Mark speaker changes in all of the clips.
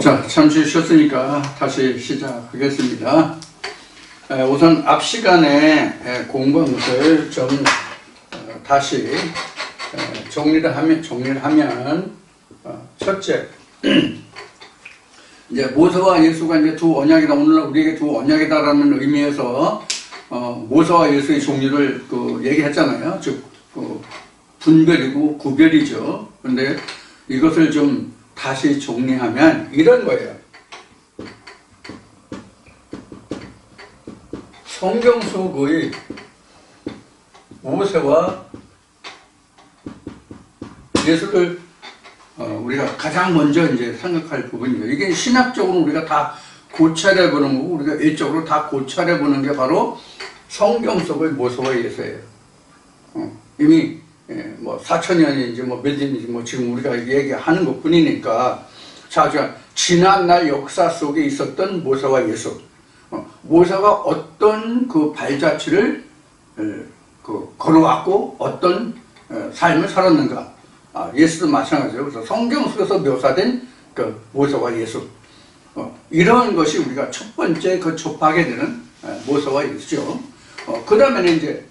Speaker 1: 자, 잠시 쉬었으니까 다시 시작하겠습니다. 우선 앞 시간에 공부한 것을 좀 다시 정리를 하면 첫째, 이제 모세와 예수가 이제 두 언약이다. 오늘 우리에게 두 언약이다라는 의미에서 모세와 예수의 종류를 얘기했잖아요. 즉 분별이고 구별이죠. 그런데 이것을 좀 다시 정리하면 이런 거예요. 성경 속의 모세와 예수를 우리가 가장 먼저 이제 생각할 부분이에요. 이게 신학적으로 우리가 다 고찰해 보는 거고 우리가 일적으로 다 고찰해 보는 게 바로 성경 속의 모세와 예수예요. 이미 뭐 4,000년인지 뭐 몇 년인지 뭐 지금 우리가 얘기하는 것 뿐이니까 자, 지난날 역사 속에 있었던 모세와 예수, 모세가 어떤 그 발자취를 걸어왔고 어떤 삶을 살았는가, 예수도 마찬가지예요. 그래서 성경 속에서 묘사된 그 모세와 예수, 이런 것이 우리가 첫 번째 접하게 되는 모세와 예수죠. 그 다음에는 이제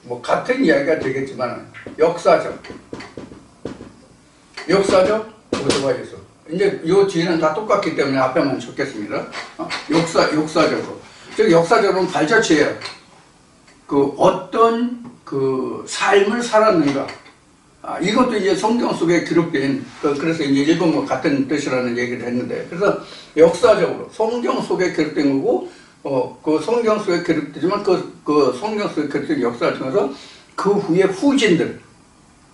Speaker 1: 뭐 같은 이야기가 되겠지만 역사적 모세와 예수. 이제 요 뒤에는 다 똑같기 때문에 앞에만 적겠습니다. 역사적으로. 즉 역사적으로는 발자취예요. 어떤 삶을 살았는가. 이것도 이제 성경 속에 기록된, 그래서 이제 일본과 같은 뜻이라는 얘기를 했는데, 그래서 역사적으로 성경 속에 기록된 거고, 그 성경 속에 기록되지만 그 성경 속에 기록된 역사를 통해서 그 후에 후진들,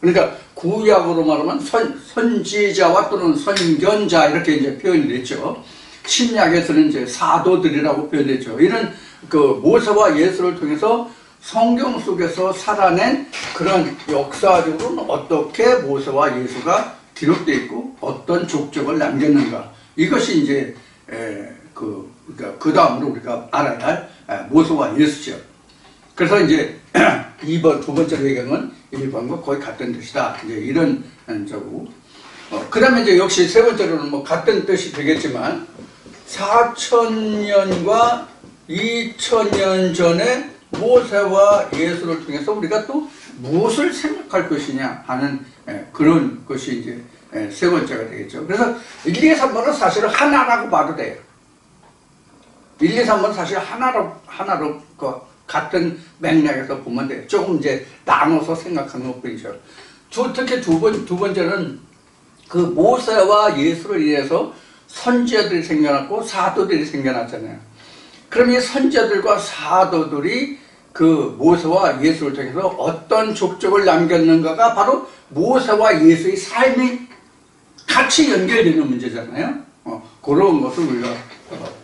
Speaker 1: 그러니까 구약으로 말하면 선지자와 또는 선견자 이렇게 이제 표현이 됐죠. 신약에서는 이제 사도들이라고 표현됐죠. 이런 모세와 예수를 통해서 성경 속에서 살아낸 그런 역사적으로는 어떻게 모세와 예수가 기록되어 있고 어떤 족적을 남겼는가. 이것이 이제 그 다음으로 우리가 알아야 할 모세와 예수죠. 그래서 이제 두 번째로 얘기하면 1번과 거의 같은 뜻이다. 이제 이런 저고. 그 다음에 이제 역시 세 번째로는 뭐 같은 뜻이 되겠지만 4,000년과 2,000년 전에 모세와 예수를 통해서 우리가 또 무엇을 생각할 것이냐 하는 그런 것이 이제 세 번째가 되겠죠. 그래서 1, 2, 3번은 사실은 하나라고 봐도 돼요. 1, 2, 3번은 사실 하나로 같은 맥락에서 보면 돼요. 조금 이제 나눠서 생각하는 것뿐이죠. 특히 두 번째는 그 모세와 예수를 인해서 선지자들이 생겨났고 사도들이 생겨났잖아요. 그럼 이 선지자들과 사도들이 그 모세와 예수를 통해서 어떤 족적을 남겼는가가 바로 모세와 예수의 삶이 같이 연결되는 문제잖아요. 그런 것을 우리가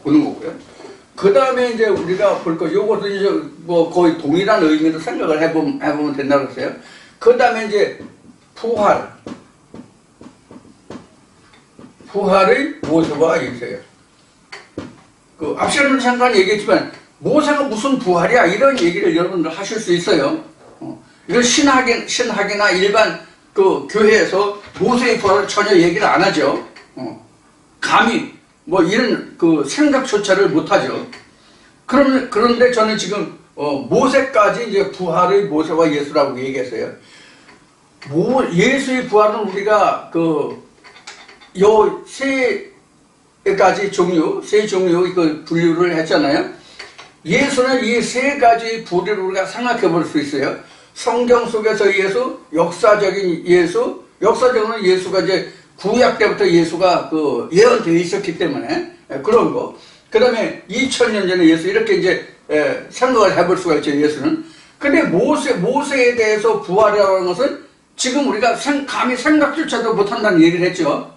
Speaker 1: 보는 거고요. 그 다음에 이제 우리가 볼 거, 요것도 이제 뭐 거의 동일한 의미로 생각을 해보면 된다고 했어요. 그 다음에 이제 부활의 모세와 예수예요. 앞시간에 잠깐 얘기했지만 모세가 무슨 부활이야 이런 얘기를 여러분들 하실 수 있어요. 이건 신학이나 일반 교회에서 모세의 부활을 전혀 얘기를 안 하죠. 감히 뭐 이런 생각조차를 못 하죠. 그런데 저는 지금 모세까지 이제 부활의 모세와 예수라고 얘기했어요. 예수의 부활은 우리가 요 세 가지 종류, 세 종류 분류를 했잖아요. 예수는 이 세 가지 부류를 우리가 생각해 볼 수 있어요. 성경 속에서 예수, 역사적인 예수, 역사적으로는 예수가 이제 구약 때부터 예수가 예언되어 있었기 때문에 그런 거. 그 다음에 2,000년 전에 예수 이렇게 이제 생각을 해볼 수가 있죠, 예수는. 근데 모세에 대해서 부활이라고 하는 것은 지금 우리가 감히 생각조차도 못한다는 얘기를 했죠.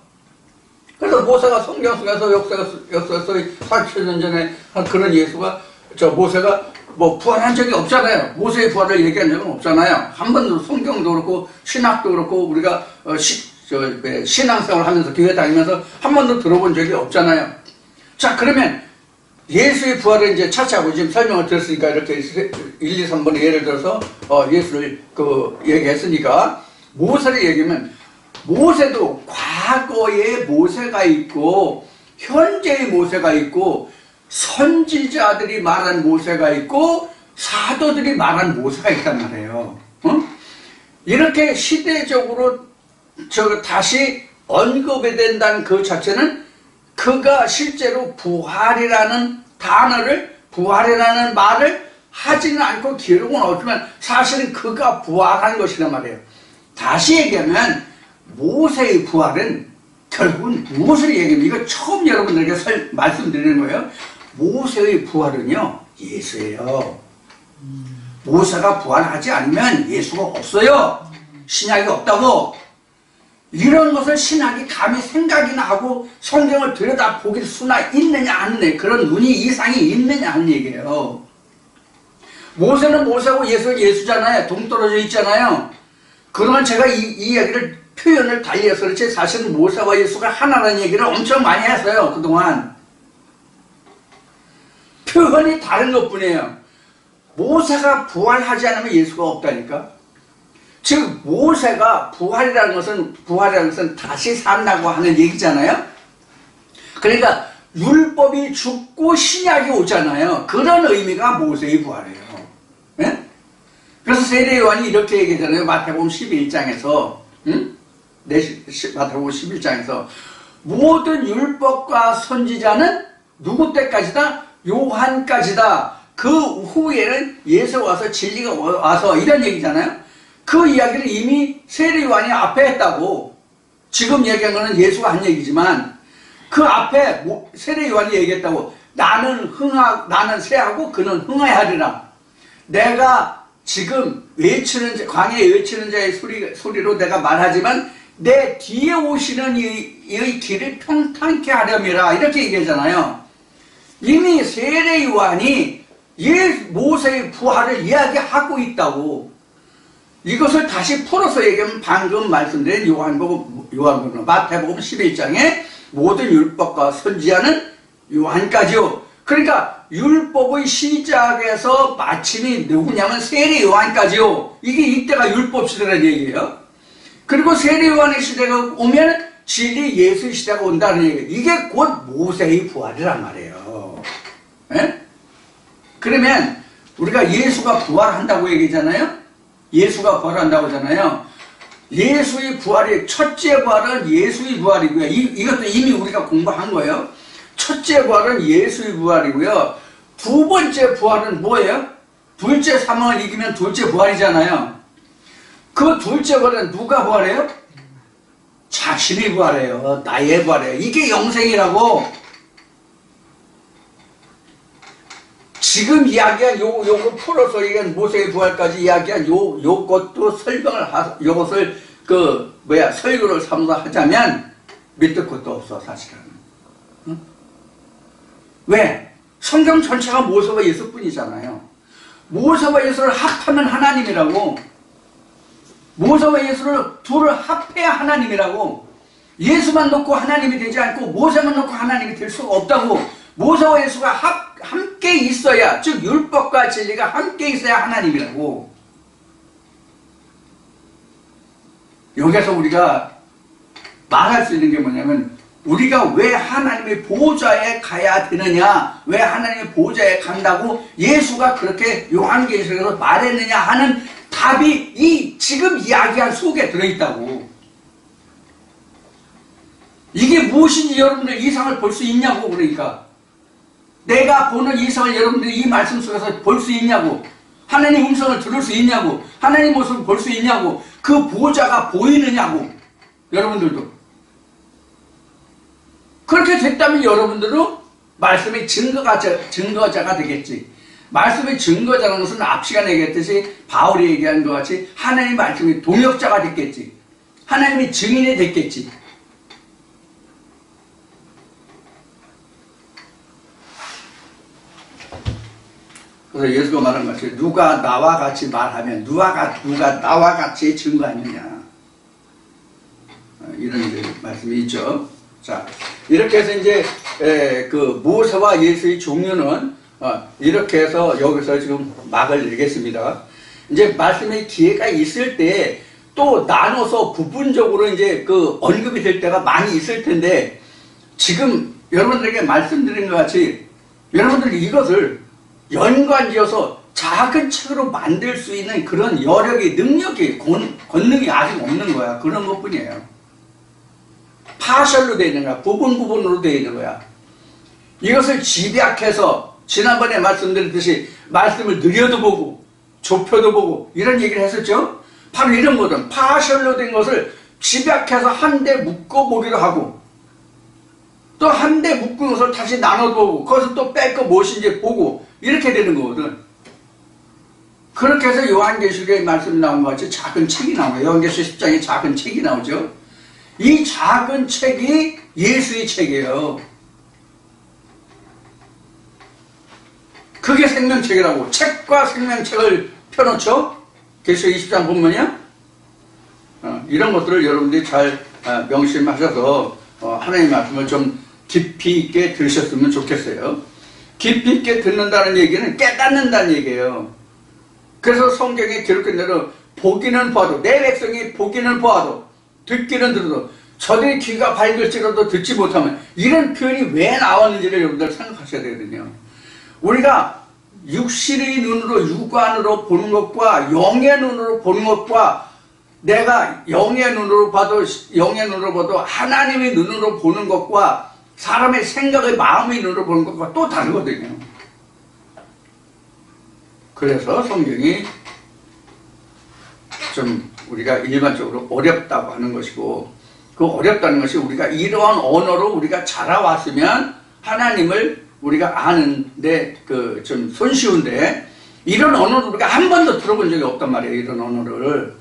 Speaker 1: 그래서 모세가 성경 속에서 역사에서 4,000년 전에 한 그런 예수가 모세가 뭐 부활한 적이 없잖아요. 모세의 부활을 얘기한 적은 없잖아요. 한 번도 성경도 그렇고 신학도 그렇고 우리가 신앙생활을 하면서 교회 다니면서 한 번도 들어본 적이 없잖아요. 자, 그러면 예수의 부활을 이제 차치하고 지금 설명을 드렸으니까 이렇게 1, 2, 3번에 예를 들어서 예수를 얘기했으니까 모세를 얘기하면 모세도 과거의 모세가 있고 현재의 모세가 있고 선지자들이 말한 모세가 있고 사도들이 말한 모세가 있단 말이에요. 이렇게 시대적으로 다시 언급이 된다는 그 자체는 그가 실제로 부활이라는 단어를, 부활이라는 말을 하지는 않고 기록은 없지만 사실은 그가 부활한 것이란 말이에요. 다시 얘기하면 모세의 부활은 결국은 무엇을 얘기하면, 이거 처음 여러분들에게 말씀드리는 거예요. 모세의 부활은요, 예수예요. 모세가 부활하지 않으면 예수가 없어요. 신약이 없다고. 이런 것을 신학이 감히 생각이나 하고 성경을 들여다보길 수나 있느냐 하는 그런 눈이 이상이 있느냐 하는 얘기예요. 모세는 모세고 예수는 예수잖아요. 동떨어져 있잖아요. 그동안 제가 이 이야기를 표현을 달리해서 그렇지 사실은 모세와 예수가 하나라는 얘기를 엄청 많이 했어요. 그동안 표현이 다른 것뿐이에요. 모세가 부활하지 않으면 예수가 없다니까. 즉 모세가 부활이라는 것은 다시 산다고 하는 얘기잖아요. 그러니까 율법이 죽고 신약이 오잖아요. 그런 의미가 모세의 부활이에요. 네? 그래서 세례 요한이 이렇게 얘기하잖아요. 마태복음 11장에서 마태복음 11장에서 모든 율법과 선지자는 누구 때까지다? 요한까지다. 그 후에는 예수가 와서 진리가 와서 이런 얘기잖아요. 그 이야기를 이미 세례 요한이 앞에 했다고. 지금 얘기한 거는 예수가 한 얘기지만 그 앞에 세례 요한이 얘기했다고. 나는 쇠하고 그는 흥하야 하리라. 내가 지금 광야에 외치는 자의 소리로 내가 말하지만 내 뒤에 오시는 이 길을 평탄케 하렴이라. 이렇게 얘기하잖아요. 이미 세례 요한이 모세의 부활을 이야기하고 있다고. 이것을 다시 풀어서 얘기하면 방금 말씀드린 마태복음 11장에 모든 율법과 선지자는 요한까지요. 그러니까 율법의 시작에서 마침이 누구냐면 세례 요한까지요. 이게 이때가 율법 시대라는 얘기예요. 그리고 세례 요한의 시대가 오면 진리 예수의 시대가 온다는 얘기예요. 이게 곧 모세의 부활이란 말이에요. 네? 그러면 우리가 예수가 부활한다고 얘기잖아요. 예수가 부활한다고 하잖아요. 예수의 부활이 첫째 부활은 예수의 부활이고요. 이것도 이미 우리가 공부한 거예요. 첫째 부활은 예수의 부활이고요. 두 번째 부활은 뭐예요? 둘째 사망을 이기면 둘째 부활이잖아요. 그 둘째 부활은 누가 부활해요? 자신이 부활해요. 나의 부활이에요. 이게 영생이라고. 지금 이야기한 요거 풀어서 얘기한 모세의 부활까지 이야기한 요것도 요것을 설교를 삼아서 하자면 밑도 끝도 없어, 사실은. 응? 왜? 성경 전체가 모세와 예수뿐이잖아요. 모세와 예수를 합하면 하나님이라고. 모세와 예수를 둘을 합해야 하나님이라고. 예수만 놓고 하나님이 되지 않고 모세만 놓고 하나님이 될 수가 없다고. 모세와 예수가 함께 있어야, 즉 율법과 진리가 함께 있어야 하나님이라고. 여기서 우리가 말할 수 있는 게 뭐냐면, 우리가 왜 하나님의 보좌에 가야 되느냐, 왜 하나님의 보좌에 간다고 예수가 그렇게 요한계시록에서 말했느냐 하는 답이 이 지금 이야기한 속에 들어있다고. 이게 무엇인지 여러분들 이상을 볼 수 있냐고. 그러니까 내가 보는 이상을 여러분들이 이 말씀 속에서 볼 수 있냐고. 하나님 음성을 들을 수 있냐고. 하나님 모습을 볼 수 있냐고. 그 보좌가 보이느냐고. 여러분들도 그렇게 됐다면 여러분들은 말씀의 증거자가 되겠지. 말씀의 증거자라는 것은 앞 시간에 얘기했듯이 바울이 얘기한 것 같이 하나님의 말씀의 동역자가 됐겠지. 하나님의 증인이 됐겠지. 그래서 예수가 말한 것이 누가 나와 같이 말하면 누가 나와 같이 증거하느냐, 이런 말씀이 있죠. 자, 이렇게 해서 이제 그 모세와 예수의 종류는 이렇게 해서 여기서 지금 막을 내겠습니다. 이제 말씀의 기회가 있을 때 또 나눠서 부분적으로 이제 그 언급이 될 때가 많이 있을 텐데, 지금 여러분들에게 말씀드린 것 같이 여러분들이 이것을 연관지어서 작은 책으로 만들 수 있는 그런 여력이, 능력이, 권능이 아직 없는 거야. 그런 것 뿐이에요. 파셜로 되어 있는 거야. 부분으로 되어 있는 거야. 이것을 집약해서 지난번에 말씀드렸듯이 말씀을 느려도 보고 좁혀도 보고 이런 얘기를 했었죠. 바로 이런 거든. 파셜로 된 것을 집약해서 한데 묶어보기로 하고, 또 한데 묶은 것을 다시 나눠보고, 거기서 또 뺄 거 무엇인지 보고, 이렇게 되는 거거든. 그렇게 해서 요한계시록에 말씀이 나온 것 같이 작은 책이 나와요. 요한계시록 10장에 작은 책이 나오죠. 이 작은 책이 예수의 책이에요. 그게 생명책이라고. 책과 생명책을 펴놓죠. 계시록 20장 본문이야. 이런 것들을 여러분들이 잘 명심하셔서 하나님의 말씀을 좀 깊이 있게 들으셨으면 좋겠어요. 깊이 있게 듣는다는 얘기는 깨닫는다는 얘기예요. 그래서 성경에 기록된 대로 보기는 봐도, 내 백성이 보기는 보아도 듣기는 들어도 저들의 귀가 밝을지라도 듣지 못하면, 이런 표현이 왜 나왔는지를 여러분들 생각하셔야 되거든요. 우리가 육신의 눈으로, 육안으로 보는 것과 영의 눈으로 보는 것과, 내가 영의 눈으로 봐도 하나님의 눈으로 보는 것과 사람의 생각의 마음의 눈으로 보는 것과 또 다르거든요. 그래서 성경이 좀 우리가 일반적으로 어렵다고 하는 것이고, 그 어렵다는 것이 우리가 이러한 언어로 우리가 자라왔으면 하나님을 우리가 아는데 좀 손쉬운데, 이런 언어를 우리가 한 번도 들어본 적이 없단 말이에요. 이런 언어를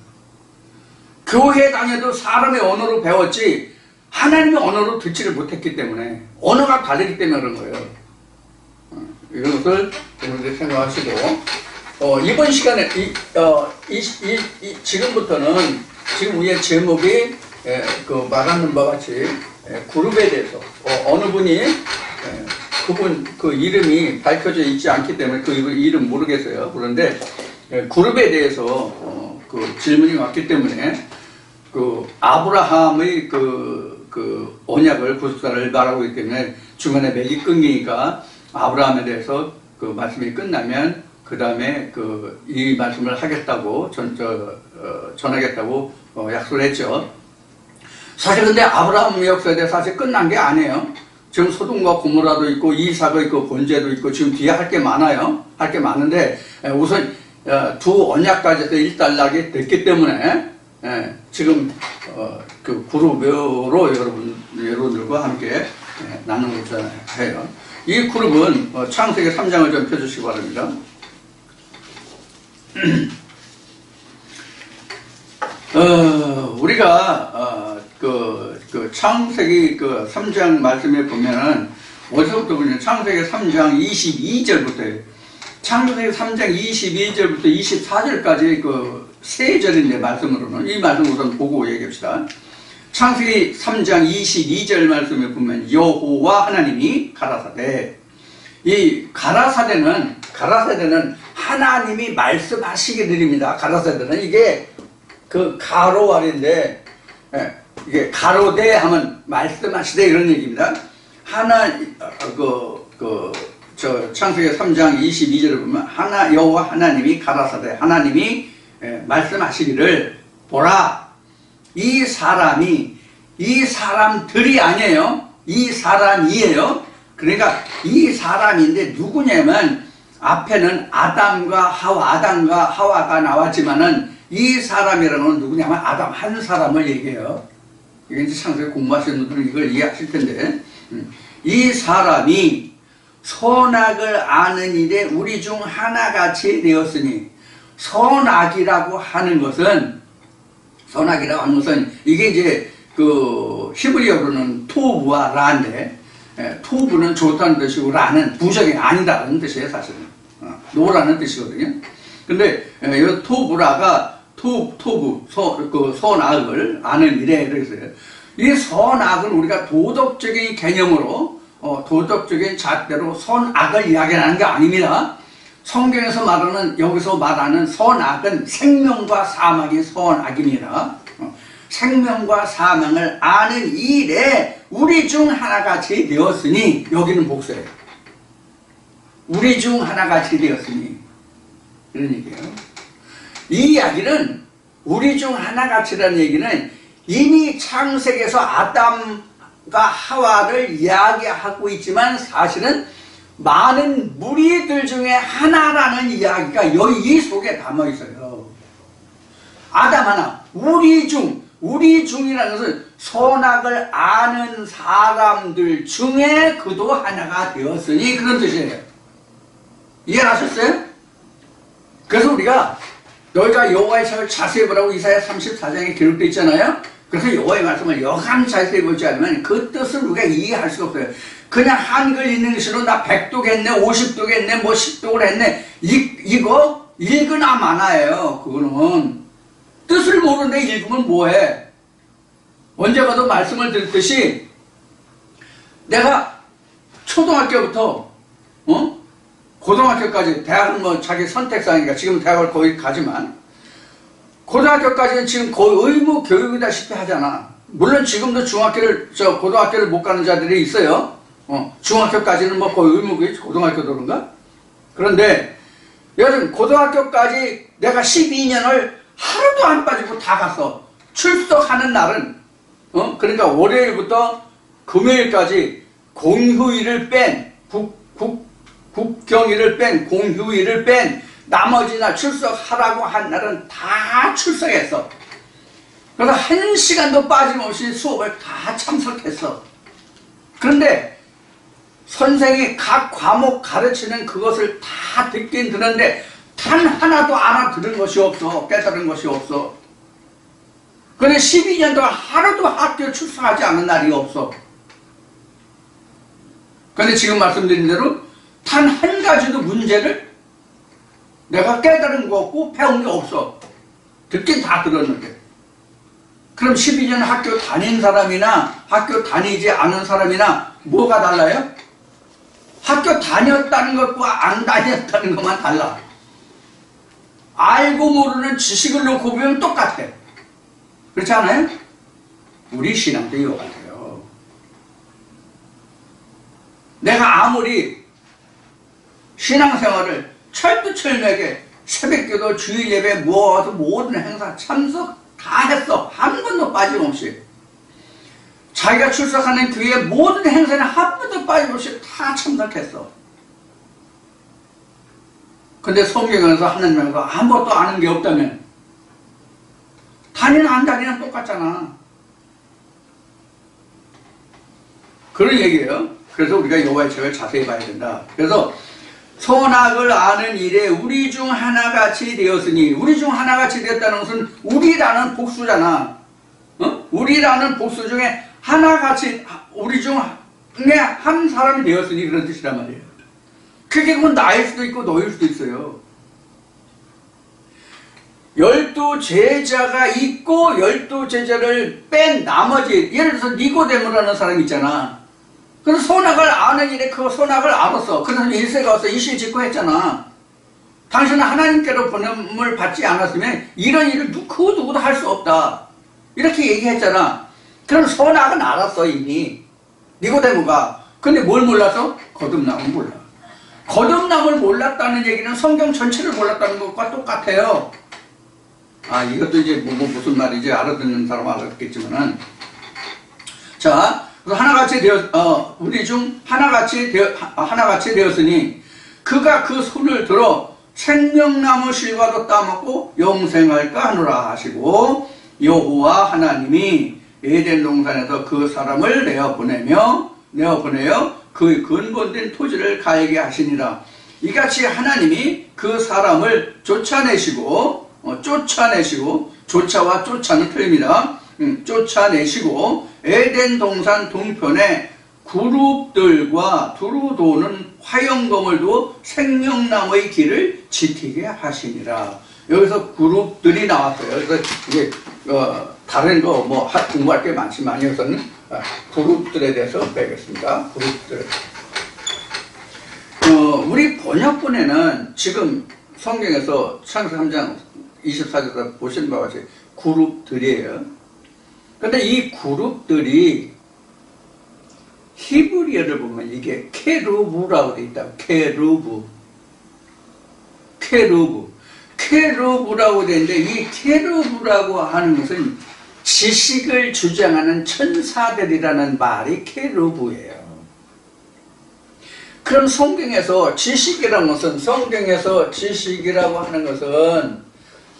Speaker 1: 교회 다녀도 사람의 언어로 배웠지 하나님의 언어로 듣지를 못했기 때문에, 언어가 다르기 때문에 그런 거예요. 이런 것을 여러분들이 생각하시고, 이번 시간에 지금부터는, 지금 우리의 제목이 말하는 바와 같이 그룹에 대해서 어느 분이 그분 그 이름이 밝혀져 있지 않기 때문에 그 이름 모르겠어요. 그런데 그룹에 대해서 그 질문이 왔기 때문에, 그 아브라함의 그 언약을, 구속사를 말하고 있기 때문에 중간에 맥이 끊기니까 아브라함에 대해서 그 말씀이 끝나면 그 다음에 이 말씀을 하겠다고 전하겠다고 약속을 했죠. 사실 근데 아브라함 역사에 대해 사실 끝난 게 아니에요. 지금 소돔과 고모라도 있고 이삭도 있고 번제도 있고 지금 뒤에 할 게 많아요. 할 게 많은데 우선 두 언약까지 해서 일단락이 됐기 때문에 지금 그 그룹으로 여러분들과 함께 나누고자 해요. 이 그룹은 창세기 3장을 좀 펴주시기 바랍니다. 우리가 그 창세기 3장 말씀에 보면은 어디서부터 보면 창세기 3장 22절부터 창세기 3장 22절부터 24절까지 그 세 절인데, 말씀으로는 이 말씀 우선 보고 얘기합시다. 창세기 3장 22절 말씀에 보면 여호와 하나님이 가라사대, 이 가라사대는 하나님이 말씀하시게 드립니다. 가라사대는 이게 그 가로알인데, 이게 가로대 하면 말씀하시되 이런 얘기입니다. 창세기 3장 22절을 보면 여호와 하나님이 가라사대, 하나님이 말씀하시기를 보라, 이 사람들이 아니에요. 이 사람이에요. 그러니까 이 사람인데 누구냐면, 앞에는 아담과 하와가 나왔지만은 이 사람이라는 건 누구냐면 아담 한 사람을 얘기해요. 이게 이제 창세기 공부하시는 분들은 이걸 이해하실 텐데, 이 사람이 선악을 아는 일에 우리 중 하나같이 되었으니, 선악이라고 하는 것은 이게 이제 그 히브리어로는 토부와 라인데, 토부는 좋다는 뜻이고 라는 부정이 아니다라는 뜻이에요. 사실은 노라는 뜻이거든요. 근데 이 토부라가 선악을 아는 일에 그랬어요. 이 선악은 우리가 도덕적인 개념으로 도덕적인 잣대로 선악을 이야기하는 게 아닙니다. 성경에서 말하는, 여기서 말하는 선악은 생명과 사망이 선악입니다. 생명과 사망을 아는 일에 우리 중 하나같이 되었으니, 여기는 복수예요. 우리 중 하나같이 되었으니, 이런 얘기예요. 이 이야기는, 우리 중 하나같이라는 얘기는 이미 창세기에서 아담과 하와를 이야기하고 있지만 사실은 많은 무리들 중에 하나라는 이야기가 이 속에 담아 있어요. 아담 하나, 우리 중이라는 것은 선악을 아는 사람들 중에 그도 하나가 되었으니, 그런 뜻이에요. 이해하셨어요? 그래서 우리가 너희가 여호와의 책을 자세히 보라고 이사야 34장에 기록되어 있잖아요. 그래서 여호와의 말씀을 여간 자세히 보지 않으면 그 뜻을 우리가 이해할 수가 없어요. 그냥 한글 읽는 것으로 나 100독 했네, 50독 했네, 뭐 10독을 했네, 이거 읽으나 마나예요. 그거는 뜻을 모르는데 읽으면 뭐해? 언제 가도 말씀을 드렸듯이 내가 초등학교부터 고등학교까지, 대학은 뭐 자기 선택사니까 지금 대학을 거의 가지만 고등학교까지는 지금 거의 의무 교육이다시피 하잖아. 물론 지금도 고등학교를 못 가는 자들이 있어요. 중학교까지는 뭐 거의 의무교육, 고등학교도 그런가? 그런데 요즘 고등학교까지 내가 12년을 하루도 안 빠지고 다 갔어. 출석하는 날은 그러니까 월요일부터 금요일까지 공휴일을 뺀 국경일을 뺀, 공휴일을 뺀 나머지 날 출석하라고 한 날은 다 출석했어. 그래서 1시간도 빠짐없이 수업을 다 참석했어. 그런데 선생이 각 과목 가르치는 그것을 다 듣긴 듣는데 단 하나도 알아들은 것이 없어. 깨달은 것이 없어. 그런데 12년 동안 하루도 학교 출석하지 않은 날이 없어. 그런데 지금 말씀드린 대로 단 한 가지도 문제를 내가 깨달은 거 없고 배운 게 없어. 듣긴 다 들었는데. 그럼 12년 학교 다닌 사람이나 학교 다니지 않은 사람이나 뭐가 달라요? 학교 다녔다는 것과 안 다녔다는 것만 달라. 알고 모르는 지식을 놓고 보면 똑같아. 그렇지 않아요? 우리 신앙도 이거 같아요. 내가 아무리 신앙생활을 철두철미하게 새벽기도, 주일예배, 모든 행사 참석 다 했어. 한 번도 빠짐없이. 자기가 출석하는 교회 모든 행사는 한 번도 빠짐없이 다 참석했어. 근데 성경에서 하나님께서 아무것도 아는 게 없다면 다니나 안 다니나 똑같잖아. 그런 얘기예요. 그래서 우리가 여호와의 책을 자세히 봐야 된다. 그래서 선악을 아는 일에 우리 중 하나같이 되었으니, 우리 중 하나같이 되었다는 것은 우리라는 복수잖아. 우리라는 복수 중에 하나같이, 우리 중에 한 사람이 되었으니, 그런 뜻이란 말이에요. 그게 그건 나일 수도 있고 너일 수도 있어요. 12제자가 있고 12제자를 뺀 나머지, 예를 들어서 니고데모라는 사람이 있잖아. 그래서 선악을 아는 일에 그 선악을 알았어. 그래서 일세가 와서 이실직고 했잖아. 당신은 하나님께로 보냄을 받지 않았으면 이런 일을 그 누구도 할 수 없다. 이렇게 얘기했잖아. 그럼 선악은 알았어 이미. 니고데모가. 근데 뭘 몰랐어? 거듭남을 몰라. 거듭남을 몰랐다는 얘기는 성경 전체를 몰랐다는 것과 똑같아요. 이것도 이제 무슨 말인지 알아듣는 사람 알았겠지만은. 자, 하나같이 우리 중 하나같이 되었으니 그가 그 손을 들어 생명나무 실과도 따먹고 영생할까 하노라 하시고, 여호와 하나님이 에덴 동산에서 그 사람을 내어 보내어 그 근본된 토지를 가게 하시니라. 이같이 하나님이 그 사람을 쫓아내시고, 쫓아와 쫓아는 틀립니다. 쫓아내시고 에덴 동산 동편에 그룹들과 두루 도는 화영검을 두어 생명나무의 길을 지키게 하시니라. 여기서 그룹들이 나왔어요. 그래서 이게 다른 거 공부할 게 많지만 여기서는 그룹들에 대해서 배우겠습니다. 그룹들. 우리 번역본에는 지금 성경에서 창세기 3장 24절에 보시는 바와 같이 그룹들이에요. 근데 이 그룹들이 히브리어를 보면 이게 케루브라고 되어 있다. 케루브라고 되어 있는데 이 케루브라고 하는 것은 지식을 주장하는 천사들이라는 말이 케루브예요. 그럼 성경에서 지식이라는 것은, 성경에서 지식이라고 하는 것은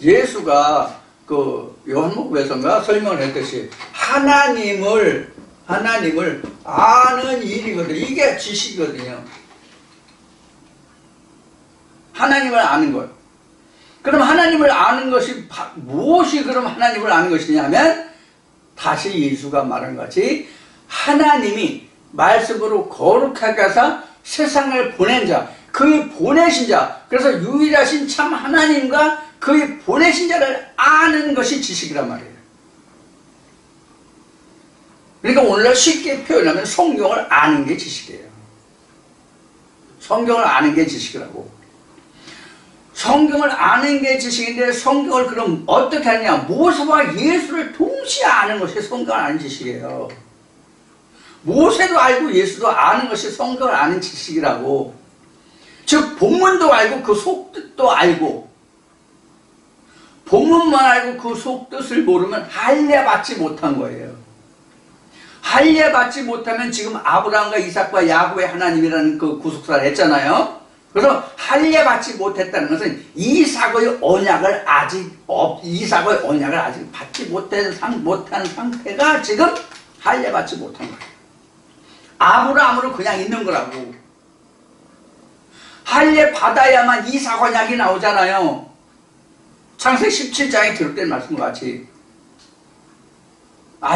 Speaker 1: 예수가 그 요한복음에서인가 설명을 했듯이 하나님을 아는 일이거든요. 이게 지식이거든요. 하나님을 아는 것. 그럼 하나님을 아는 것이 무엇이 그럼 하나님을 아는 것이냐면 다시 예수가 말한 것이 하나님이 말씀으로 거룩하게 하사 세상을 보낸 자, 그의 보내신 자, 그래서 유일하신 참 하나님과 그의 보내신 자를 아는 것이 지식이란 말이에요. 그러니까 오늘날 쉽게 표현하면 성경을 아는 게 지식이에요. 성경을 아는 게 지식이라고. 성경을 아는 게 지식인데 성경을 그럼 어떻게 하느냐? 모세와 예수를 동시에 아는 것이 성경을 아는 지식이에요. 모세도 알고 예수도 아는 것이 성경을 아는 지식이라고. 즉 본문도 알고 그 속뜻도 알고, 본문만 알고 그 속뜻을 모르면 할례받지 못한 거예요. 할례받지 못하면 지금 아브라함과 이삭과 야곱의 하나님이라는 그 구속사를 했잖아요. 그래서 할례받지 못했다는 것은 이삭의 언약을 아직 받지 못한 상태가 지금 할례받지 못한 거예요. 아브라함으로 그냥 있는 거라고. 할례 받아야만 이삭 언약이 나오잖아요. 창세기 17장에 기록된 말씀과 같이.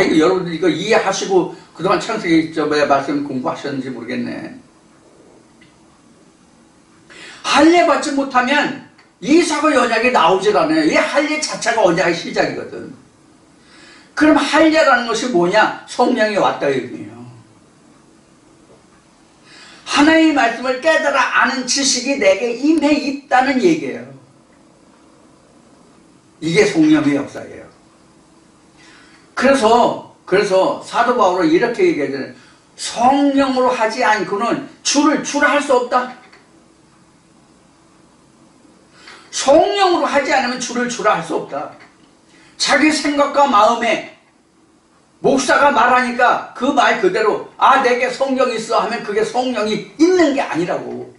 Speaker 1: 이거 여러분들 이거 이해하시고 그동안 창세기 말씀 공부하셨는지 모르겠네. 할례 받지 못하면 이삭의 언약이 나오질 않아요. 이 할례 자체가 언약의 시작이거든. 그럼 할례라는 것이 뭐냐? 성령이 왔다 얘기예요. 하나님의 말씀을 깨달아 아는 지식이 내게 임해 있다는 얘기예요. 이게 성령의 역사예요. 그래서 사도 바울은 이렇게 얘기하잖아요. 성령으로 하지 않고는 주를 할 수 없다. 성령으로 하지 않으면 주를 할 수 없다. 자기 생각과 마음에 목사가 말하니까 그 말 그대로 내게 성령이 있어 하면 그게 성령이 있는 게 아니라고.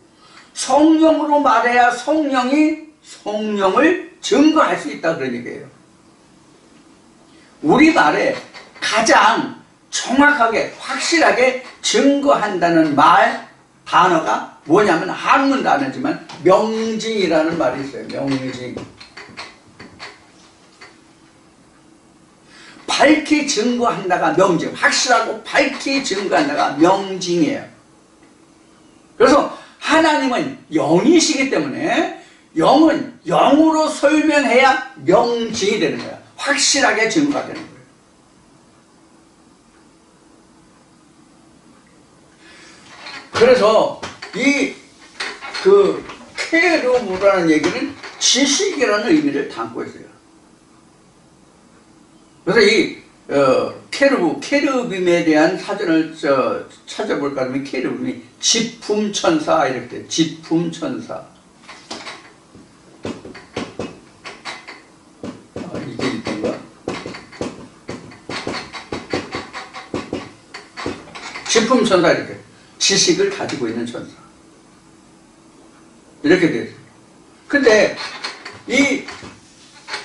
Speaker 1: 성령으로 말해야 성령이 성령을 증거할 수 있다 그런 얘기예요. 우리 말에 가장 정확하게 확실하게 증거한다는 단어가 뭐냐면 한문 단어지만 명징이라는 말이 있어요. 명징. 밝히 증거한다가 명징. 확실하고 밝히 증거한다가 명징이에요. 그래서 하나님은 영이시기 때문에 영은 영으로 설명해야 명징이 되는 거야. 확실하게 증거가 되는 거예요. 그래서 케루브라는 얘기는 지식이라는 의미를 담고 있어요. 그래서 이 케르빔에 대한 사전을 찾아볼까 하면 케르빔이 지품천사 이렇게 돼요. 지품천사. 이게 있던가? 지품천사 이렇게. 지식을 가지고 있는 천사. 이렇게 돼요. 근데 이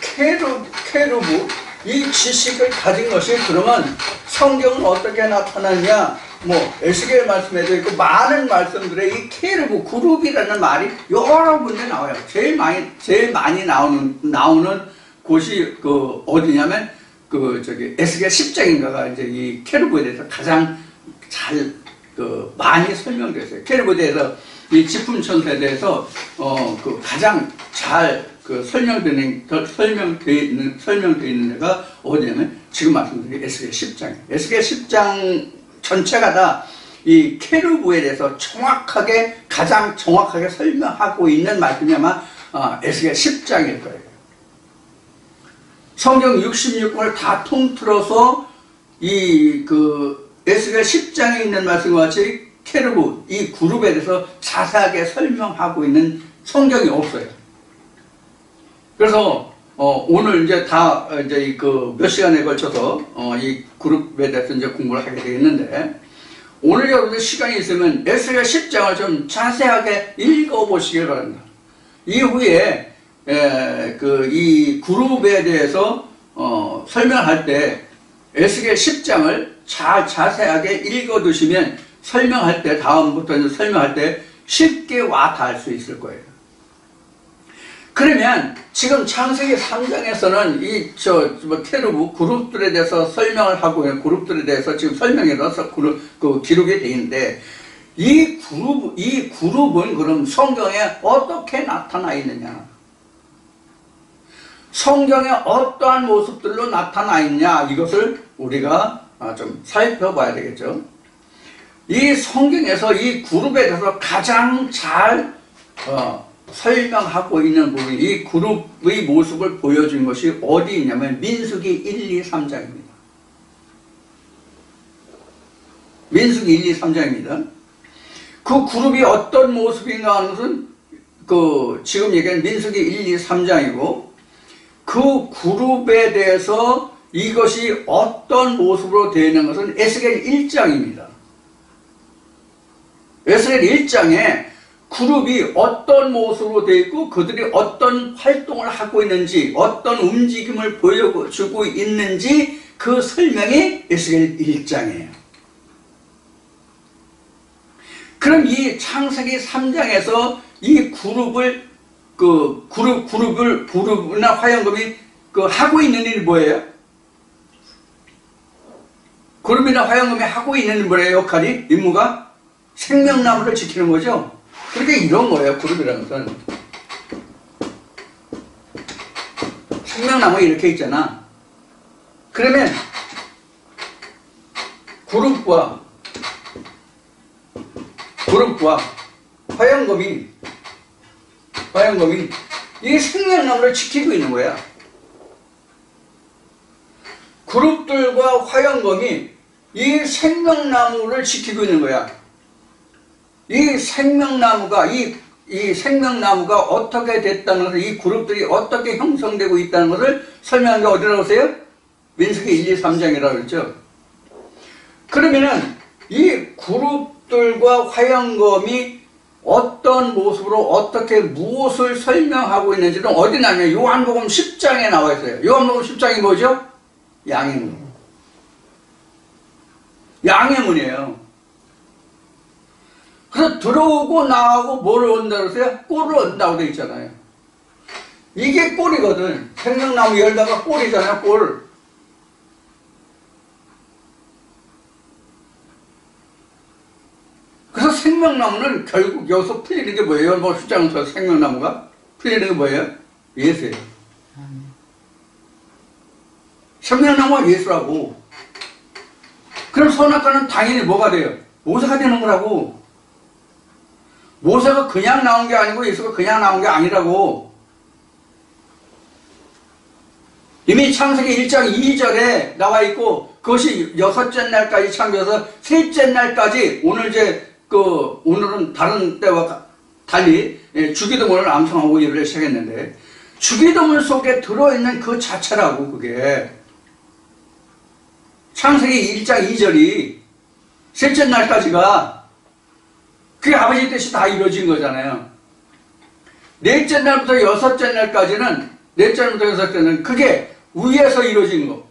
Speaker 1: 케루브, 이 지식을 가진 것이 그러면 성경은 어떻게 나타났냐? 에스겔 말씀에도 있고 많은 말씀들에 이 케루브, 그룹이라는 말이 여러 군데 나와요. 제일 많이 나오는 곳이 어디냐면 에스겔 10장인가가 이제 이 케루브에 대해서 가장 많이 설명됐어요. 케루브에 대해서 이 지품천사에 대해서 가장 잘 설명되어 있는 데가 어디냐면 지금 말씀드린 에스겔 10장이에요. 에스겔 10장 전체가 다 이 케루브에 대해서 가장 정확하게 설명하고 있는 말씀이 아마 에스겔 10장일 거예요. 성경 66권을 다 통틀어서 에스겔 10장에 있는 말씀과 같이 케루브, 이 그룹에 대해서 자세하게 설명하고 있는 성경이 없어요. 그래서 오늘 이제 몇 시간에 걸쳐서 이 그룹에 대해서 이제 공부를 하게 되겠는데, 오늘 여러분들 시간이 있으면 에스겔 10장을 좀 자세하게 읽어보시길 바랍니다. 이후에 이 그룹에 대해서 설명할 때 에스겔 10장을 자세하게 읽어두시면 다음부터 설명할 때 쉽게 와 닿을 수 있을 거예요. 그러면 지금 창세기 3장에서는 케루브 그룹들에 대해서 설명을 하고 있는 그룹들에 대해서 지금 설명해서 기록이 되어 있는데, 이 그룹은 그럼 성경에 어떻게 나타나 있느냐? 성경에 어떠한 모습들로 나타나 있냐? 이것을 우리가 좀 살펴봐야 되겠죠. 이 성경에서 이 그룹에 대해서 가장 잘 설명하고 있는 부분이 이 그룹의 모습을 보여준 것이 어디 있냐면 민수기 1, 2, 3장입니다. 민수기 1, 2, 3장입니다. 그 그룹이 어떤 모습인가 하는 것은 지금 얘기하는 민수기 1, 2, 3장이고, 그 그룹에 대해서 이것이 어떤 모습으로 되어 있는 것은 에스겔 1장입니다. 에스겔 1장에 그룹이 어떤 모습으로 되어 있고 그들이 어떤 활동을 하고 있는지, 어떤 움직임을 보여주고 있는지 그 설명이 에스겔 1장이에요. 그럼 이 창세기 3장에서 이 그룹이나 화영금이 하고 있는 일이 뭐예요? 그룹이나 화영금이 하고 있는 일이 뭐예요? 역할이? 임무가? 생명나무를 지키는 거죠? 그러니까 이런 거예요, 그룹이라는 것은. 생명나무 이렇게 있잖아. 그러면 그룹과 화영검이 이 생명나무를 지키고 있는 거야. 그룹들과 화영검이 이 생명나무를 지키고 있는 거야. 이 생명나무가 어떻게 됐다는 것을, 이 그룹들이 어떻게 형성되고 있다는 것을 설명한 게 어디라고 하세요? 민수기 1, 2, 3장이라고 그랬죠. 그러면은 이 그룹들과 화영검이 어떤 모습으로 무엇을 설명하고 있는지는 어디 나면 요한복음 10장에 나와 있어요. 요한복음 10장이 뭐죠? 양의 문. 양의 문이에요. 그래서 들어오고 나오고 뭐를 얻는다고 그러세요? 꼴을 얻는다고 되어 있잖아요. 이게 꼴이거든. 생명나무 열다가 꼴이잖아요, 꼴. 그래서 생명나무는 결국 여기서 풀리는 게 뭐예요? 뭐 숫장에서 생명나무가 풀리는 게 뭐예요? 예수예요. 생명나무가 예수라고. 그럼 선악과는 당연히 뭐가 돼요? 모세가 되는 거라고. 모세가 그냥 나온 게 아니고 예수가 그냥 나온 게 아니라고. 이미 창세기 1장 2절에 나와 있고, 그것이 여섯째 날까지 창조해서 셋째 날까지, 오늘은 다른 때와 달리 주기도문을 암송하고 일을 시작했는데, 주기도문 속에 들어있는 그 자체라고. 그게 창세기 1장 2절이 셋째 날까지가 그게 아버지 뜻이 다 이루어진 거잖아요. 넷째 날부터 여섯째 날까지는, 그게 위에서 이루어진 거.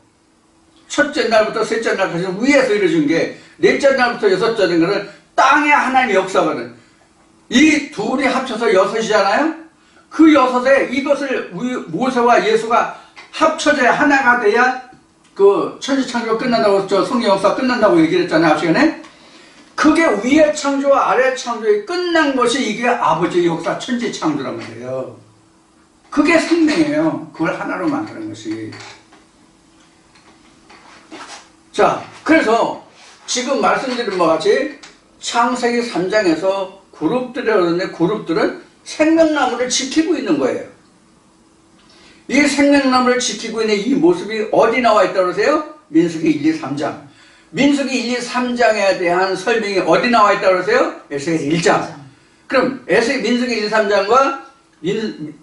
Speaker 1: 첫째 날부터 셋째 날까지는 위에서 이루어진 게, 넷째 날부터 여섯째 날은 땅의 하나님의 역사거든. 이 둘이 합쳐서 여섯이잖아요? 그 여섯에 이것을 모세와 예수가 합쳐져야 하나가 돼야 천지창조가 끝난다고, 성경 역사 끝난다고 얘기를 했잖아요, 앞 시간에. 그게 위의 창조와 아래 창조에 끝난 것이 이게 아버지의 역사 천지창조란 말이에요. 그게 생명이에요. 그걸 하나로 만드는 것이. 자, 그래서 지금 말씀드린 것 같이 창세기 3장에서 그룹들이라고 하는데 그룹들은 생명나무를 지키고 있는 거예요. 이 생명나무를 지키고 있는 이 모습이 어디 나와 있다고 그러세요? 민수기 1, 2, 3장. 민수기 1, 2, 3장에 대한 설명이 어디 나와 있다고 그러세요? 에스겔 1장. 그럼 민수기 1, 2, 3장과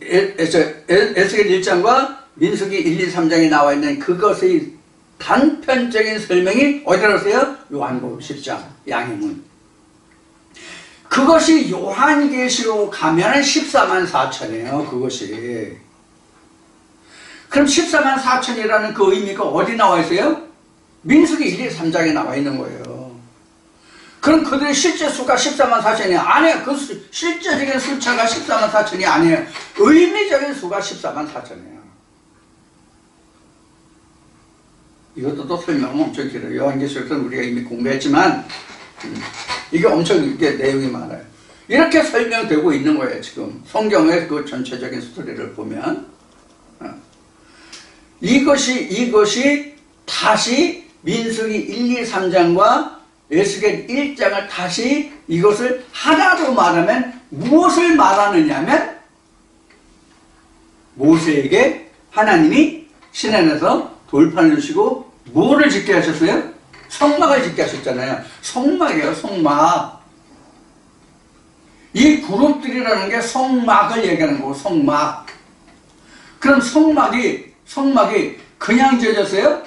Speaker 1: 에스겔 1장과 민수기 1, 2, 3장에 나와 있는 그것의 단편적인 설명이 어디라고 그러세요? 요한복음 10장 양해문. 그것이 요한계시로 가면은 14만 4천이에요. 그것이. 그럼 14만 4천이라는 그 의미가 어디 나와 있어요? 민수기 1, 2, 3장에 나와 있는 거예요. 그럼 그들의 실제 수가 14만 4천이 아니에요. 그 실제적인 숫자가 14만 4천이 아니에요. 의미적인 수가 14만 4천이에요. 이것도 또 설명은 엄청 길어요. 요한계시록에서는 우리가 이미 공부했지만 이게 엄청 이게 내용이 많아요. 이렇게 설명되고 있는 거예요. 지금 성경의 그 전체적인 스토리를 보면 이것이 다시 민수기 1, 2, 3장과 에스겔 1장을 다시 이것을 하나로 말하면 무엇을 말하느냐면 모세에게 하나님이 시내에서 돌판을 주시고 뭐를 짓게 하셨어요? 성막을 짓게 하셨잖아요. 성막이에요. 성막. 이 그룹들이라는 게 성막을 얘기하는 거고 성막. 그럼 성막이 그냥 지어졌어요?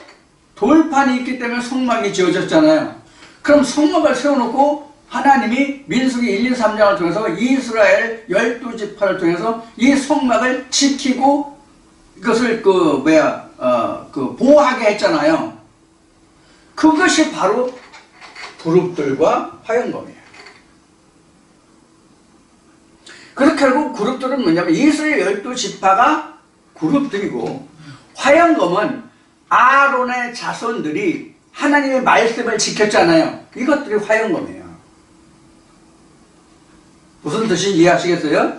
Speaker 1: 돌판이 있기 때문에 성막이 지어졌잖아요. 그럼 성막을 세워놓고 하나님이 민수기 1, 2, 3장을 통해서 이스라엘 12지파를 통해서 이 성막을 지키고 이것을 보호하게 했잖아요. 그것이 바로 그룹들과 화영검이에요. 그렇게 하고 그룹들은 뭐냐면 이스라엘 12지파가 그룹들이고 화영검은 아론의 자손들이 하나님의 말씀을 지켰잖아요. 이것들이 화영검이에요. 무슨 뜻인지 이해하시겠어요?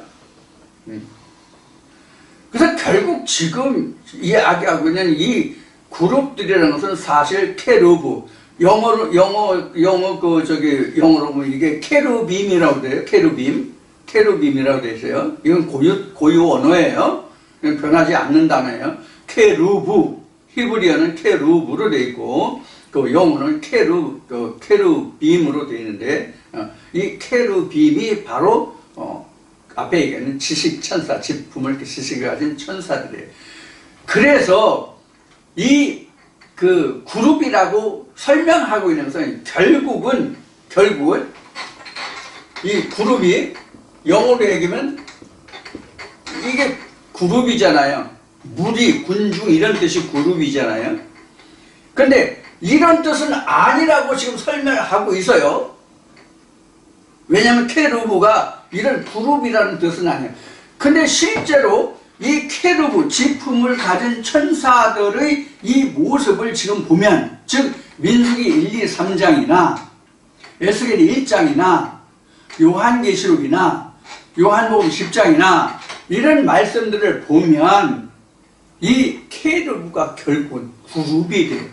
Speaker 1: 그래서 결국 지금 이야기하고 있는 이 그룹들이라는 것은 사실 케루브, 영어로 보면 이게 케루빔이라고 돼요. 케루빔이라고 되어 있어요. 이건 고유 언어예요. 변하지 않는 단어예요. 케루브, 히브리어는 케루브로 되어 있고, 그 영어는 케루빔으로 되어 있는데, 이 케루빔이 바로 앞에 얘기하는 지식천사, 지품을 지식을 가진 천사들이에요. 그래서 이 그 그룹이라고 설명하고 있는 것은 결국은 이 그룹이 영어로 얘기하면 이게 그룹이잖아요. 무리, 군중 이런 뜻이 그룹이잖아요. 근데 이런 뜻은 아니라고 지금 설명하고 있어요. 왜냐하면 케루브가 이런 그룹이라는 뜻은 아니에요. 근데 실제로 이 케루브, 지품을 가진 천사들의 이 모습을 지금 보면, 즉 민수기 1, 2, 3장이나 에스겔 1장이나 요한계시록이나 요한복음 10장이나 이런 말씀들을 보면 이 케루브가 결국은 그룹이 돼요.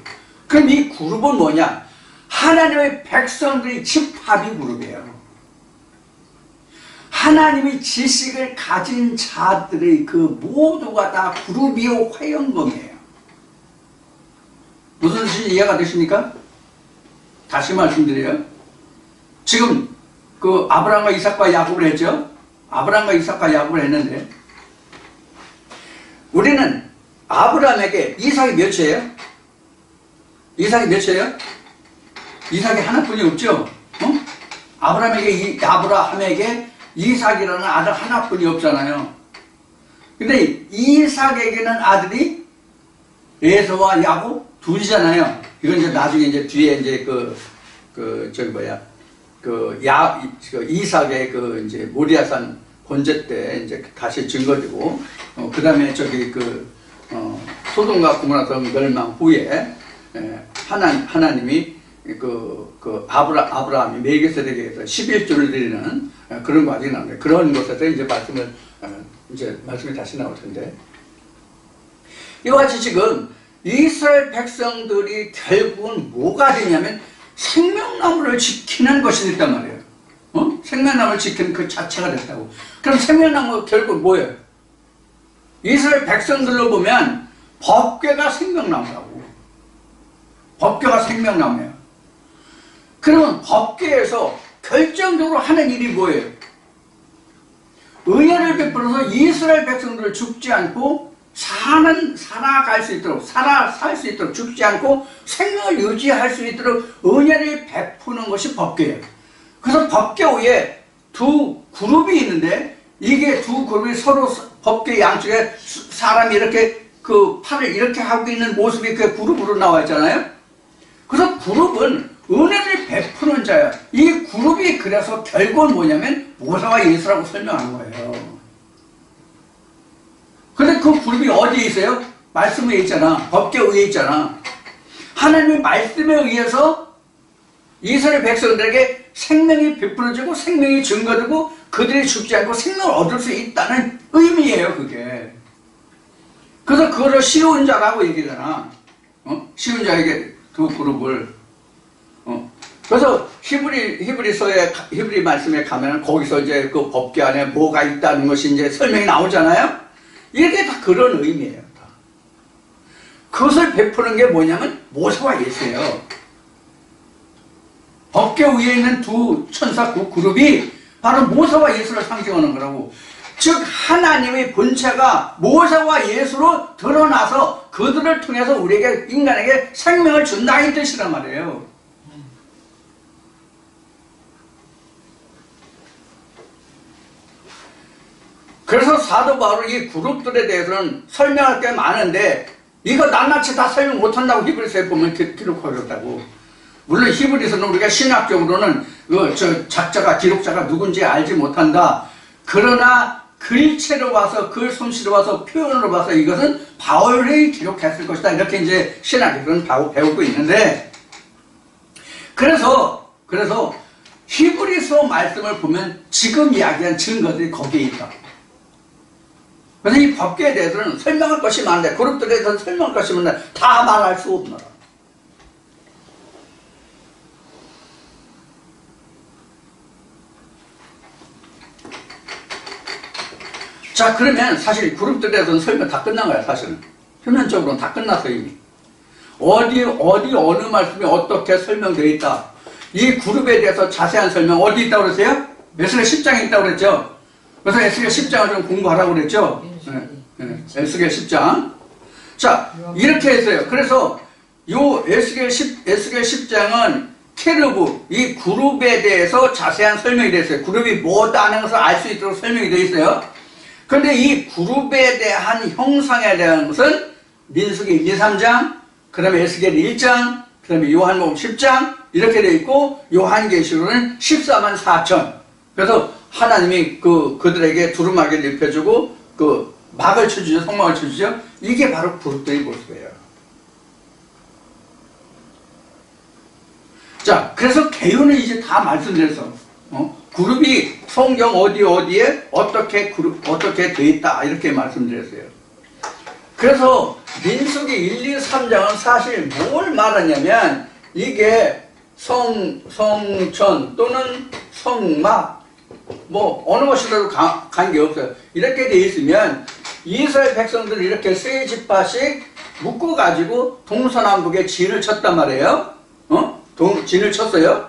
Speaker 1: 그럼 이 그룹은 뭐냐? 하나님의 백성들의 집합이 그룹이에요. 하나님의 지식을 가진 자들의 그 모두가 다 그룹이요 화영검이에요. 무슨 뜻인지 이해가 되십니까? 다시 말씀드려요. 지금 그 아브라함과 이삭과 야곱을 했죠? 아브라함과 이삭과 야곱을 했는데 우리는 아브라함에게 이삭이 몇이에요? 이삭이 몇이에요? 이삭이 하나뿐이 없죠? 아브라함에게 이삭이라는 아들 하나뿐이 없잖아요. 근데 이삭에게는 아들이 에서와 야곱 둘이잖아요. 이건 이제 나중에 이제 뒤에 이제 이삭의 이제 모리아산 번제 때 이제 다시 증거되고, 그 다음에 소돔과 고모라 멸망 후에 하나님이 아브라함이 멜기세덱에게서 11조를 드리는 그런 과정이 나옵니다. 그런 것에서 이제 말씀이 다시 나올 텐데, 이와 같이 지금 이스라엘 백성들이 결국은 뭐가 되냐면 생명나무를 지키는 것이 됐단 말이에요. 생명나무를 지키는 그 자체가 됐다고. 그럼 생명나무 결국 뭐예요? 이스라엘 백성들로 보면 법궤가 생명나무라고. 법궤가 생명나무예요. 그러면 법궤에서 결정적으로 하는 일이 뭐예요? 의회를 베풀어서 이스라엘 백성들을 죽지 않고 살아갈 수 있도록, 살 수 있도록, 죽지 않고 생명을 유지할 수 있도록 은혜를 베푸는 것이 법궤예요. 그래서 법궤 위에 두 그룹이 있는데, 이게 두 그룹이 서로 법궤 양쪽에 사람이 이렇게 그 팔을 이렇게 하고 있는 모습이 그 그룹으로 나와 있잖아요. 그래서 그룹은 은혜를 베푸는 자야. 이 그룹이 그래서 결국은 뭐냐면 모세와 예수라고 설명한 거예요. 근데 그 그룹이 어디에 있어요? 말씀에 있잖아. 법궤 위에 있잖아. 하나님의 말씀에 의해서 이스라엘 백성들에게 생명이 베풀어지고 생명이 증거되고 그들이 죽지 않고 생명을 얻을 수 있다는 의미예요, 그게. 그래서 그거를 쉬운 자라고 얘기하잖아. 쉬운 자에게 두 그룹을. 그래서 히브리 말씀에 가면 거기서 이제 그 법궤 안에 뭐가 있다는 것이 이제 설명이 나오잖아요. 이게 다 그런 의미예요. 다. 그것을 베푸는 게 뭐냐면 모세와 예수예요. 법궤 위에 있는 두 천사 두 그룹이 바로 모세와 예수를 상징하는 거라고. 즉 하나님의 본체가 모세와 예수로 드러나서 그들을 통해서 우리에게 인간에게 생명을 준다 이 뜻이란 말이에요. 그래서 사도 바울은 이 그룹들에 대해서는 설명할 게 많은데 이거 낱낱이 다 설명 못한다고 히브리서에 보면 기록하고 있다고. 물론 히브리서는 우리가 신학적으로는 작자가 기록자가 누군지 알지 못한다. 그러나 글체로 봐서 글 솜씨로 봐서 표현으로 봐서 이것은 바울이 기록했을 것이다. 이렇게 이제 신학에서는 배우고 있는데 그래서 히브리서 말씀을 보면 지금 이야기한 증거들이 거기에 있다. 그래서 이 법궤에 대해서는 설명할 것이 많은데 그룹들에 대해서는 설명할 것이 많은데 다 말할 수 없노라. 자, 그러면 사실 그룹들에 대해서는 설명 다 끝난 거야, 사실은. 표면적으로는 다 끝났어, 이미. 어느 말씀이 어떻게 설명되어 있다. 이 그룹에 대해서 자세한 설명 어디 있다고 그랬어요? 에스겔 10장에 있다고 그랬죠? 그래서 에스겔 10장을 좀 공부하라고 그랬죠? 에스겔 10장. 자, 이렇게 했어요. 그래서 요 에스겔 10장은 케르브, 이 그룹에 대해서 자세한 설명이 되어 있어요. 그룹이 뭐다 하는 것을 알 수 있도록 설명이 되어 있어요. 그런데 이 그룹에 대한 형상에 대한 것은 민수기 1, 2, 3장, 그 다음에 에스겔 1장, 그 다음에 요한복음 10장 이렇게 되어 있고 요한계시록은 14만 4천. 그래서 하나님이 그들에게 두루마기를 입혀주고 막을 쳐주죠. 성막을 쳐주죠. 이게 바로 그룹들의 모습이에요. 자, 그래서 개요는 이제 다 말씀드렸어. 그룹이 성경 어디에 어떻게 돼 있다 이렇게 말씀드렸어요. 그래서 민수기 1, 2, 3장은 사실 뭘 말하냐면 이게 성전 또는 성막 뭐 어느 것이라도 관계없어요. 이렇게 돼 있으면 이스라엘 백성들이 이렇게 세 지파씩 묶어가지고 동서남북에 진을 쳤단 말이에요. 진을 쳤어요.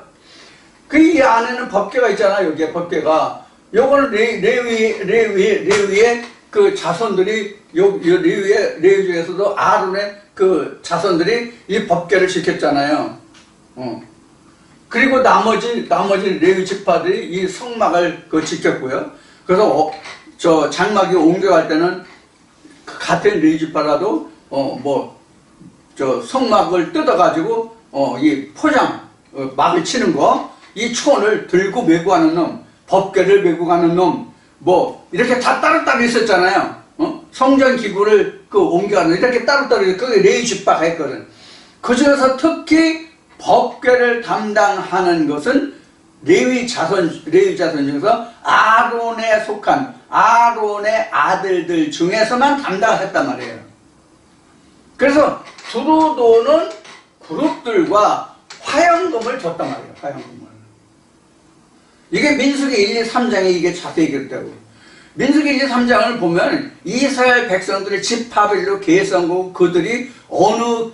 Speaker 1: 그 안에는 법궤가 있잖아요. 여기에 법궤가. 요거는 레위의 그 자손들이 레위 중에서도 아론의 그 자손들이 이 법궤를 지켰잖아요. 그리고 나머지 레위 지파들이 이 성막을 지켰고요. 그래서 장막이 옮겨갈 때는 같은 레위 지파라도 성막을 뜯어가지고 이 포장 막을 치는 거. 이 촌을 들고 메고 가는 놈, 법궤를 메고 가는 놈, 이렇게 다 따로따로 있었잖아요. 성전 기구를 옮겨가는 이렇게 따로따로 그게 레위 지파가 했거든. 그 중에서 특히 법궤를 담당하는 것은 레위 자손 중에서 아론에 속한 아론의 아들들 중에서만 담당했단 말이에요. 그래서 두루도는 그룹들과 화영금을 줬단 말이에요. 화영금을. 이게 민수기 1, 2, 3장에 이게 자세히 기록되고, 민수기 1, 2, 3장을 보면 이스라엘 백성들의 지파별로 계산하고 그들이 어느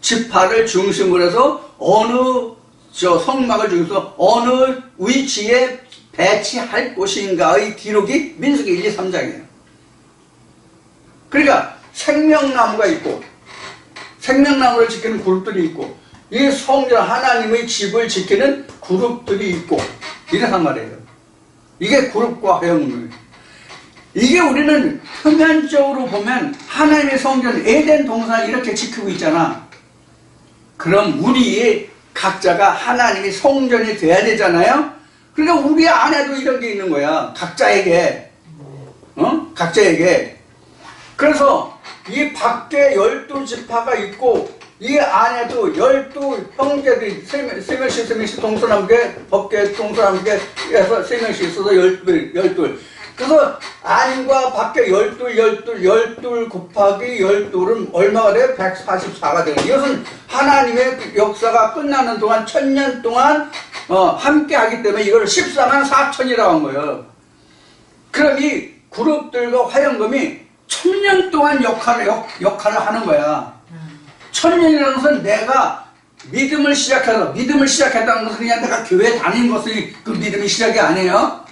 Speaker 1: 지파를 중심으로 해서 어느 성막을 중심으로 어느 위치에 배치할 것인가의 기록이 민수기 1, 2, 3장이에요. 그러니까 생명나무가 있고 생명나무를 지키는 그룹들이 있고 이 성전 하나님의 집을 지키는 그룹들이 있고 이래서 말이에요. 이게 그룹과 화영금이에요. 이게 우리는 표면적으로 보면 하나님의 성전 에덴 동산을 이렇게 지키고 있잖아. 그럼 우리 각자가 하나님의 성전이 돼야 되잖아요. 그러니까 우리 안에도 이런 게 있는 거야. 각자에게. 각자에게. 그래서 이 밖에 12지파가 있고 이 안에도 12형제들이 3명씩 동서남북에 법계 동서남북에 해서 3명씩 있어서 12. 그래서 안과 밖에 12 곱하기 12은 얼마가 돼요? 144가 돼요. 이것은 하나님의 역사가 끝나는 동안 1000년 동안 함께 하기 때문에 이걸 14만 4천이라고 한 거예요. 그럼 이 그룹들과 화영금이 1000년 동안 역할을 하는 거야. 1000년이라는 것은 내가 믿음을 시작했다는 것은 그냥 내가 교회 다니는 것이 그 믿음의 시작이 아니에요.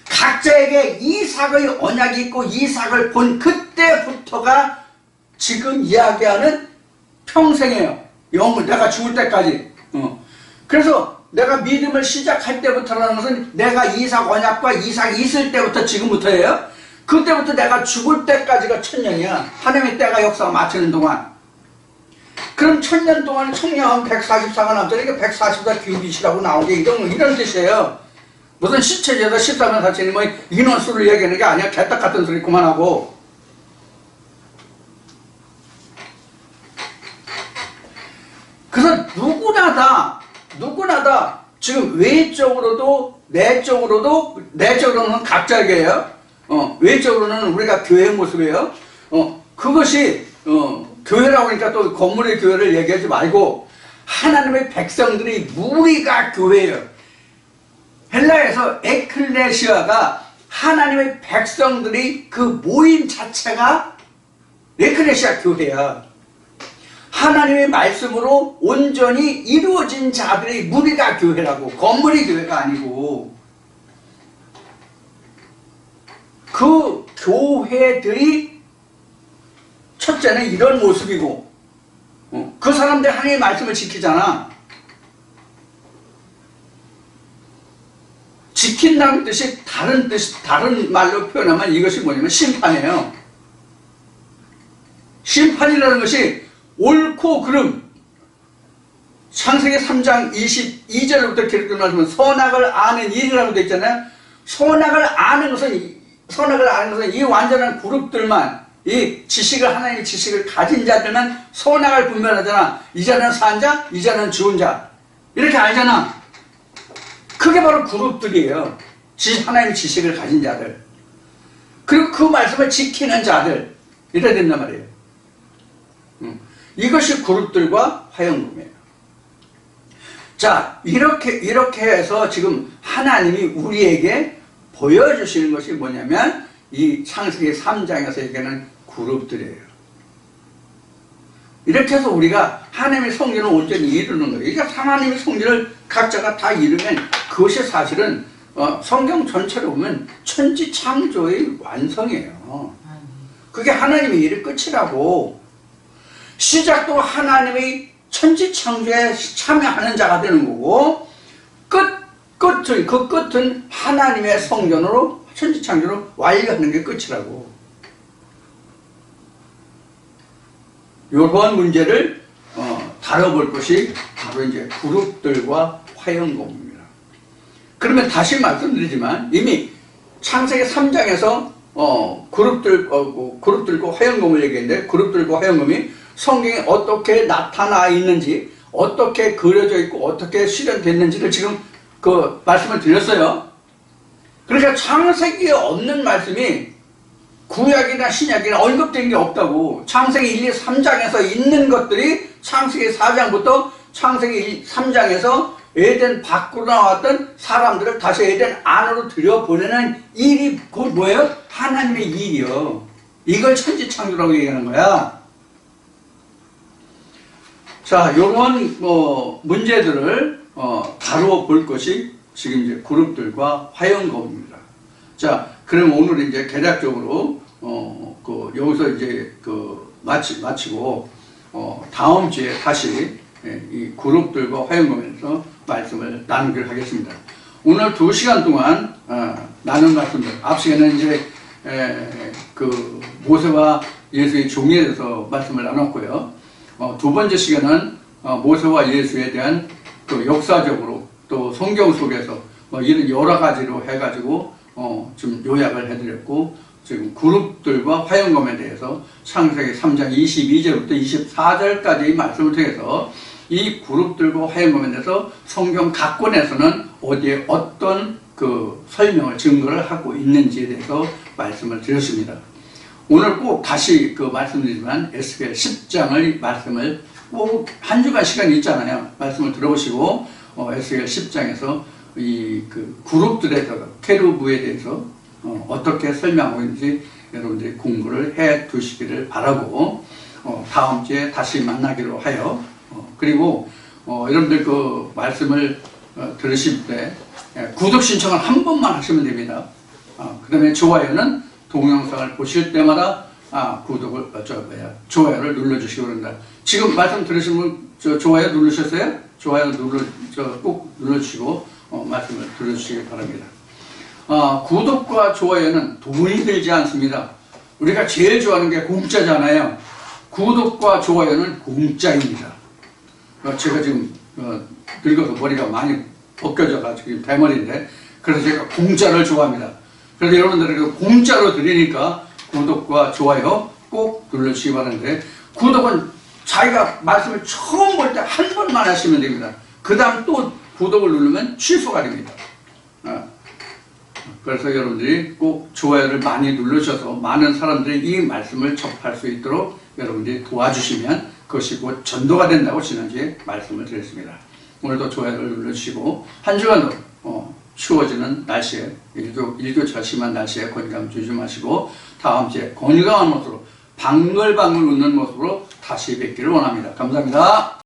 Speaker 1: 각자에게 이삭의 언약이 있고 이삭을 본 그때부터가 지금 이야기하는 평생이에요. 영을 내가 죽을 때까지. 그래서 내가 믿음을 시작할 때부터라는 것은 내가 이삭 언약과 이삭이 있을 때부터 지금부터예요. 그때부터 내가 죽을 때까지가 1000년이야. 하나님의 때가 역사가 맞추는 동안. 그럼 1000년 동안 청량하면 144가 남잖아요. 144 규빗이라고 나온 게 이런 뜻이에요. 무슨 시체제도 14만 4천이 뭐 인원수를 얘기하는 게 아니야. 개떡 같은 소리 그만하고. 그래서 누구나 다 지금 외적으로도 내적으로는 각자에게요. 외적으로는 우리가 교회의 모습이에요. 그것이 교회라고 하니까 또 건물의 교회를 얘기하지 말고 하나님의 백성들이 무리가 교회예요. 헬라에서 에클레시아가 하나님의 백성들이 그 모임 자체가 에클레시아 교회야. 하나님의 말씀으로 온전히 이루어진 자들의 무리가 교회라고. 건물이 교회가 아니고. 그 교회들이 첫째는 이런 모습이고 그 사람들 하나님의 말씀을 지키잖아. 지킨다는 뜻이 다른 말로 표현하면 이것이 뭐냐면 심판이에요. 심판이라는 것이 옳고 그름. 창세기 3장 22절부터 기록된 말씀은 선악을 아는 일이라고 되어 있잖아요. 선악을 아는 것은 이 완전한 그룹들만, 이 지식을, 하나님의 지식을 가진 자들만 선악을 분별하잖아. 이 자는 산 자, 이 자는 죽은 자. 이렇게 알잖아. 그게 바로 그룹들이에요. 하나님의 지식을 가진 자들. 그리고 그 말씀을 지키는 자들. 이래야 된단 말이에요. 이것이 그룹들과 화영금이에요. 자, 이렇게 해서 지금 하나님이 우리에게 보여주시는 것이 뭐냐면 이 창세기 3장에서 얘기하는 그룹들이에요. 이렇게 해서 우리가 하나님의 성전을 온전히 이루는 거예요. 그러니까 하나님의 성전을 각자가 다 이루면 그것이 사실은 성경 전체로 보면 천지창조의 완성이에요. 그게 하나님의 일의 끝이라고. 시작도 하나님의 천지창조에 참여하는 자가 되는 거고 그 끝은 하나님의 성전으로 천지창조로 완료하는 게 끝이라고. 이러한 문제를 다뤄볼 것이 바로 이제 그룹들과 화영금입니다. 그러면 다시 말씀드리지만 이미 창세기 3장에서 그룹들과 화영금을 얘기했는데 그룹들과 화영금이 성경에 어떻게 나타나 있는지, 어떻게 그려져 있고 어떻게 실현됐는지를 지금 그 말씀을 드렸어요. 그러니까 창세기에 없는 말씀이 구약이나 신약이나 언급된 게 없다고. 창세기 1, 2, 3장에서 있는 것들이 창세기 4장부터 창세기 3장에서 에덴 밖으로 나왔던 사람들을 다시 에덴 안으로 들여보내는 일이 곧 뭐예요? 하나님의 일이요. 이걸 천지창조라고 얘기하는 거야. 자, 요런 문제들을 다루어 볼 것이 지금 이제 그룹들과 화형검입니다. 자, 그럼 오늘 이제 개략적으로 여기서 이제 마치고 다음 주에 다시 이 그룹들과 화형검에서 말씀을 나누기로 하겠습니다. 오늘 2시간 동안 나눈 말씀들, 앞 시간에는 이제 모세와 예수의 종에 대해서 말씀을 나눴고요. 두 번째 시간은 모세와 예수에 대한 또 역사적으로 또 성경 속에서 이런 여러 가지로 해가지고 좀 요약을 해드렸고, 지금 그룹들과 화형검에 대해서 창세기 3장 22절부터 24절까지 말씀을 통해서 이 그룹들과 화형검에 대해서 성경 각 권에서는 어디에 어떤 설명을 증거를 하고 있는지에 대해서 말씀을 드렸습니다. 오늘 꼭 다시 말씀드리지만 에스겔 10장을 말씀을 꼭 한 주간 시간이 있잖아요. 말씀을 들어보시고 에스겔 10장에서 이 그룹들에 대해서 케루브에 대해서 어떻게 설명하고 있는지 여러분들이 공부를 해 두시기를 바라고 다음 주에 다시 만나기로 하여 그리고 여러분들 말씀을 들으실 때 구독 신청을 한 번만 하시면 됩니다. 그 다음에 좋아요는 동영상을 보실 때마다 좋아요를 눌러주시기 바랍니다. 지금 말씀 들으신 분 좋아요 누르셨어요? 좋아요 꼭 눌러주시고 말씀을 들어주시기 바랍니다. 구독과 좋아요는 돈이 들지 않습니다. 우리가 제일 좋아하는 게 공짜잖아요. 구독과 좋아요는 공짜입니다. 제가 지금 늙어서 머리가 많이 벗겨져가지고 대머리인데, 그래서 제가 공짜를 좋아합니다. 그래서 여러분들에게 공짜로 드리니까 구독과 좋아요 꼭 눌러주시기 바라는데, 구독은 자기가 말씀을 처음 볼 때 한 번만 하시면 됩니다. 그 다음 또 구독을 누르면 취소가 됩니다. 그래서 여러분들이 꼭 좋아요를 많이 누르셔서 많은 사람들이 이 말씀을 접할 수 있도록 여러분들이 도와주시면 그것이 곧 전도가 된다고 지난주에 말씀을 드렸습니다. 오늘도 좋아요를 눌러주시고 한 주간도 추워지는 날씨에 일교차 심한 날씨에 건강 조심하시고 다음 주에 건강한 모습으로 방글방글 웃는 모습으로 다시 뵙기를 원합니다. 감사합니다.